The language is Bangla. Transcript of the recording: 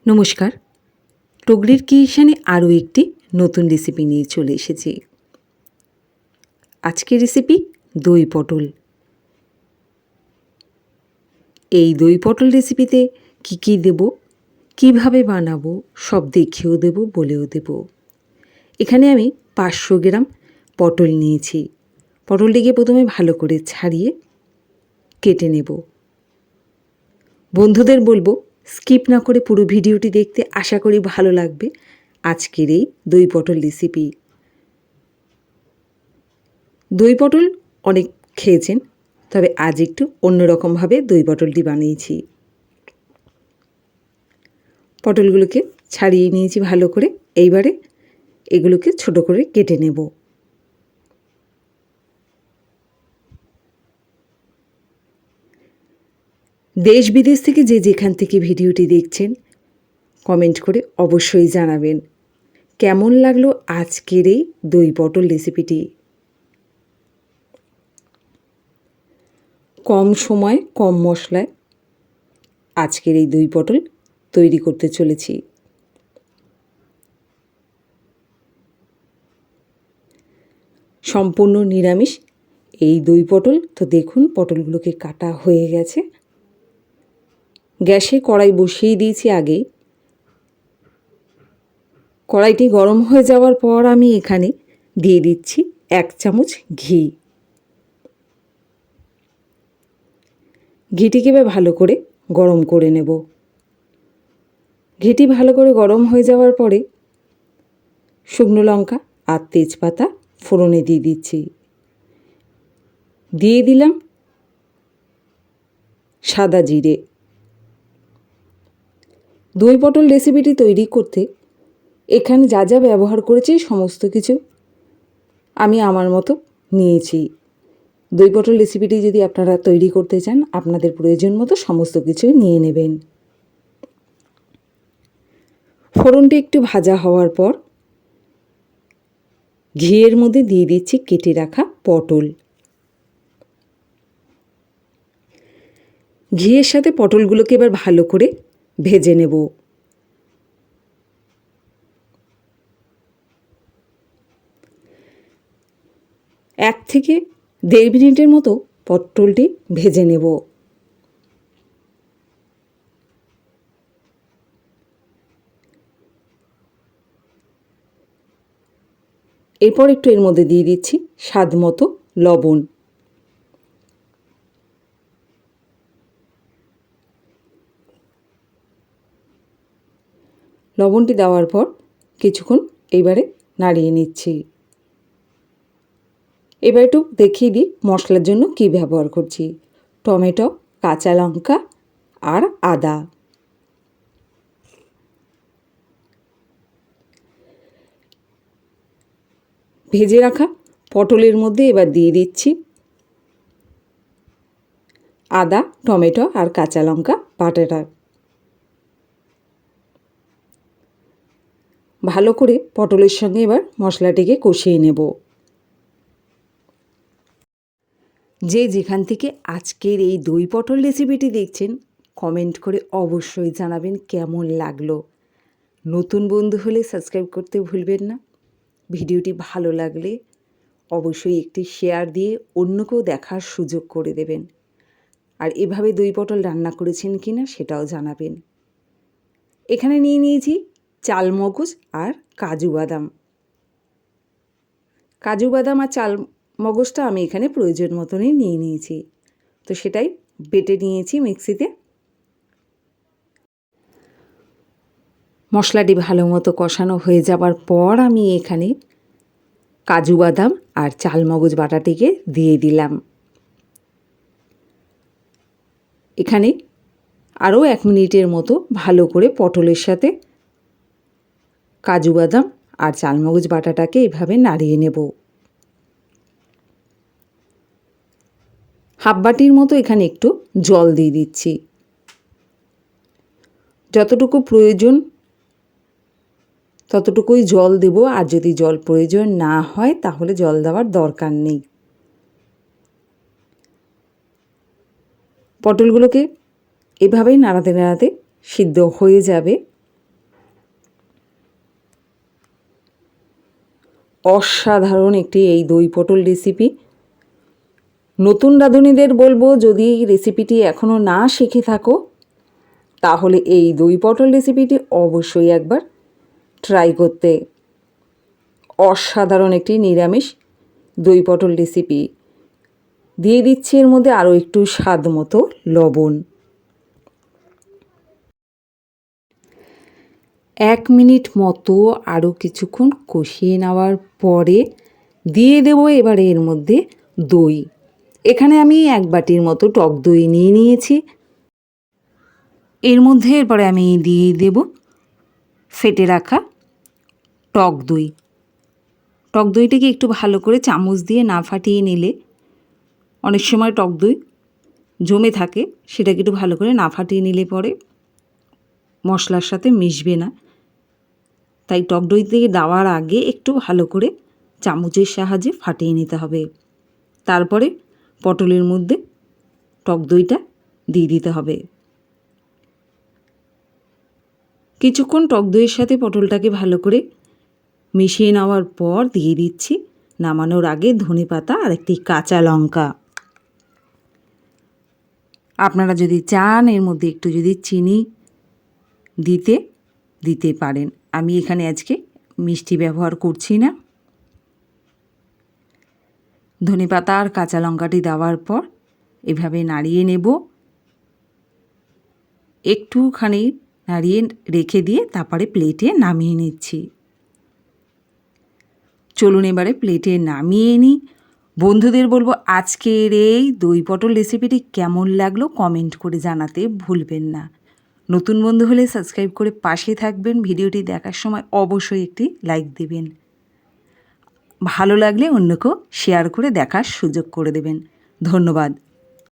নমস্কার, টগরির কিচেনে আরও একটি নতুন রেসিপি নিয়ে চলে এসেছি। আজকের রেসিপি দই পটল। এই দই পটল রেসিপিতে কী দেব, কিভাবে বানাবো সব দেখিয়েও দেব, বলেও দেব। এখানে আমি 500 গ্রাম পটল নিয়েছি। পটলটিকে প্রথমে ভালো করে ছাড়িয়ে কেটে নেব। বন্ধুদের বলবো স্কিপ না করে পুরো ভিডিওটি দেখতে, আশা করি ভালো লাগবে আজকের এই দই পটল রেসিপি। দই পটল অনেক খেয়েছেন, তবে আজ একটু অন্যরকমভাবে দই পটলটি বানিয়েছি। পটলগুলোকে ছাড়িয়ে নিয়েছি ভালো করে। এইবারে এগুলোকে ছোট করে কেটে নেব। দেশ বিদেশ থেকে যে যেখান থেকে ভিডিওটি দেখছেন কমেন্ট করে অবশ্যই জানাবেন কেমন লাগলো আজকের এই দই পটল রেসিপিটি। কম সময় কম মশলায় আজকের এই দই পটল তৈরি করতে চলেছি। সম্পূর্ণ নিরামিষ এই দই পটল। তো দেখুন পটলগুলোকে কাটা হয়ে গেছে। গ্যাসে কড়াই বসিয়ে দিয়েছি আগেই। কড়াইটি গরম হয়ে যাওয়ার পর আমি এখানে দিয়ে দিচ্ছি 1 চামচ ঘি। ঘিটিকে এবার ভালো করে গরম করে নেব। ঘিটি ভালো করে গরম হয়ে যাওয়ার পরে শুকনো লঙ্কা আর তেজপাতা ফোড়নে দিয়ে দিচ্ছি। দিয়ে দিলাম সাদা জিরে। দই পটল রেসিপিটি তৈরি করতে এখানে যা যা ব্যবহার করেছি সমস্ত কিছু আমি আমার মতো নিয়েছি। দই পটল রেসিপিটি যদি আপনারা তৈরি করতে চান, আপনাদের প্রয়োজন মতো সমস্ত কিছু নিয়ে নেবেন। ফোড়নটি একটু ভাজা হওয়ার পর ঘিয়ের মধ্যে দিয়ে দিচ্ছি কেটে রাখা পটল। ঘিয়ের সাথে পটলগুলোকে এবার ভালো করে ভেজে নেব। এক থেকে 1.5 মিনিটের মতো পটলটি ভেজে নেব। এরপর একটু এর মধ্যে দিয়ে দিচ্ছি স্বাদ মতো লবণ। লবণটি দেওয়ার পর কিছুক্ষণ এইবারে নাড়িয়ে নিচ্ছি। এবার একটু দেখিয়ে দিই মশলার জন্য কী ব্যবহার করছি। টমেটো, কাঁচা লঙ্কা আর আদা। ভেজে রাখা পটলের মধ্যে এবার দিয়ে দিচ্ছি আদা, টমেটো আর কাঁচা লঙ্কা বাটাটা। ভালো করে পটলের সঙ্গে এবার মশলাটিকে কষিয়ে নেব। যে যেখান থেকে আজকের এই দই পটল রেসিপিটি দেখছেন কমেন্ট করে অবশ্যই জানাবেন কেমন লাগলো। নতুন বন্ধু হলে সাবস্ক্রাইব করতে ভুলবেন না। ভিডিওটি ভালো লাগলে অবশ্যই একটি শেয়ার দিয়ে অন্যকেও দেখার সুযোগ করে দেবেন। আর এভাবে দই পটল রান্না করেছেন কি না সেটাও জানাবেন। এখানে নিয়ে নিয়েছি চালমগজ আর কাজু বাদাম। কাজু বাদাম আর চালমগজটা আমি এখানে প্রয়োজন মতনই নিয়ে নিয়েছি। তো সেটাই বেটে নিয়েছি মিক্সিতে। মশলাটি ভালো মতো কষানো হয়ে যাবার পর আমি এখানে কাজু বাদাম আর চালমগজ বাটাটিকে দিয়ে দিলাম। এখানে আরও 1 মিনিটের মতো ভালো করে পটলের সাথে কাজু বাদাম আর চালমগজ বাটাটাকে এভাবে নাড়িয়ে নেব। হাফ বাটির মতো এখানে একটু জল দিয়ে দিচ্ছি। যতটুকু প্রয়োজন ততটুকুই জল দেব, আর যদি জল প্রয়োজন না হয় তাহলে জল দেওয়ার দরকার নেই। পটলগুলোকে এভাবেই নাড়াতে নাড়াতে সিদ্ধ হয়ে যাবে। অসাধারণ একটি এই দই পটল রেসিপি। নতুন রাঁধুনিদের বলবো, যদি রেসিপিটি এখনও না শিখে থাকো তাহলে এই দই পটল রেসিপিটি অবশ্যই একবার ট্রাই করতে। অসাধারণ একটি নিরামিষ দই পটল রেসিপি। দিয়ে দিচ্ছি এর মধ্যে আরও একটু স্বাদ মতো লবণ। 1 মিনিট মতো আরও কিছুক্ষণ কষিয়ে নেওয়ার পরে দিয়ে দেব এবারে এর মধ্যে দই। এখানে আমি 1 বাটির মতো টক দই নিয়ে নিয়েছি। এর মধ্যে এরপরে আমি দিয়ে দেব ফেটে রাখা টক দই। টক দইটাকে একটু ভালো করে চামচ দিয়ে না ফাটিয়ে নিলে অনেক সময় টক দই জমে থাকে, সেটাকে একটু ভালো করে না ফাটিয়ে নিলে পরে মশলার সাথে মিশবে না। তাই টক দই দিয়ে দেওয়ার আগে একটু ভালো করে চামচের সাহায্যে ফাটিয়ে নিতে হবে। তারপরে পটলের মধ্যে টক দইটা দিয়ে দিতে হবে। কিছুক্ষণ টক দইয়ের সাথে পটলটাকে ভালো করে মিশিয়ে নেওয়ার পর দিয়ে দিচ্ছি নামানোর আগে ধনেপাতা আর একটি কাঁচা লঙ্কা। আপনারা যদি চান এর মধ্যে একটু যদি চিনি দিতে পারেন। আমি এখানে আজকে মিষ্টি ব্যবহার করছি না। ধনেপাতা আর কাঁচা লঙ্কাটি দেওয়ার পর এভাবে নাড়িয়ে নেব। একটুখানি নাড়িয়ে রেখে দিয়ে তারপরে প্লেটে নামিয়ে নিচ্ছি। চলুন এবারে প্লেটে নামিয়ে নিই। বন্ধুদের বলবো, আজকের এই দই পটল রেসিপিটি কেমন লাগলো কমেন্ট করে জানাতে ভুলবেন না। নতুন বন্ধু হলে সাবস্ক্রাইব করে পাশে থাকবেন। ভিডিওটি দেখার সময় অবশ্যই একটি লাইক দেবেন। ভালো লাগলে অন্যকেও শেয়ার করে দেখার সুযোগ করে দেবেন। ধন্যবাদ।